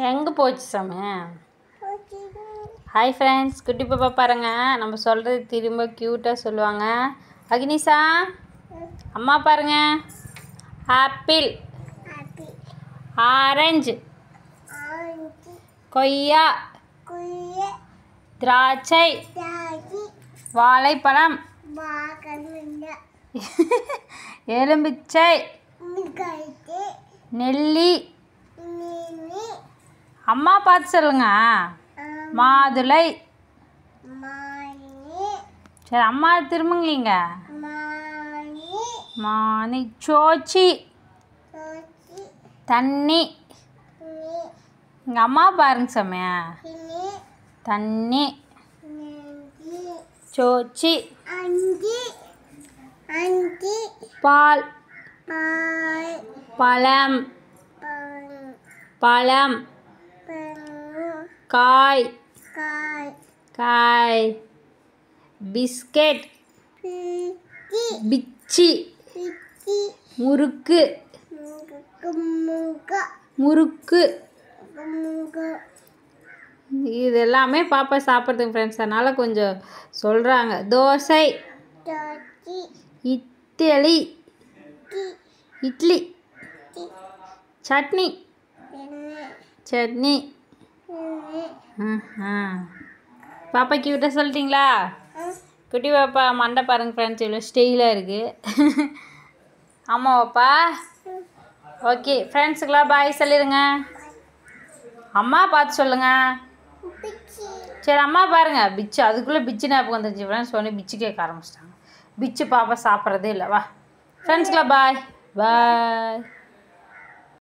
எங்கே போச்சு சாமி? ஹாய் ஃப்ரெண்ட்ஸ், குட்டி பாப்பா பாருங்க, நம்ம சொல்கிறது திரும்ப க்யூட்டாக சொல்லுவாங்க. அக்னிஷா, அம்மா பாருங்க. ஆப்பிள், ஆரஞ்சு, கொய்யா, திராட்சை, வாழைப்பழம், எலும்பிச்சை, நெல்லி, அம்மா பார்த்து சொல்லுங்க. மாதுளை. சரி, அம்மா திரும்புங்களீங்க. மானி, சோச்சி, தண்ணி. இங்கே அம்மா பாருங்க சாமி. தண்ணி, சோச்சி, பால், பழம், பழம், காய், காய், பிஸ்கெட், பிச்சி, முறுக்கு, முறுக்கு. இது எல்லாமே பாப்பா சாப்பிட்றதுக்கு ஃப்ரெண்ட்ஸ், அதனால் கொஞ்சம் சொல்கிறாங்க. தோசை, இட்லி, இட்லி, சட்னி, சட்னி. பாப்பா கியூட்டாக சொல்லிட்டீங்களா? குட்டி பாப்பா மண்டை பாருங்க ஃப்ரெண்ட்ஸ், இவ்வளோ ஸ்டைலாக இருக்குது. ஆமாம் பாப்பா. ஓகே ஃப்ரெண்ட்ஸுக்கெல்லாம் பாய் சொல்லிடுங்க. அம்மா பார்த்து சொல்லுங்கள். சரி, அம்மா பாருங்கள். பிச்சு, அதுக்குள்ளே பிச்சு ஞாபகம் வந்துச்சு ஃப்ரெண்ட்ஸ். உடனே பிச்சு கேட்க ஆரம்பிச்சிட்டாங்க. பிச்சு பாப்பா சாப்பிட்றதே இல்லை. வா ஃப்ரெண்ட்ஸ்க்கெல்லாம் பாய் பாய்.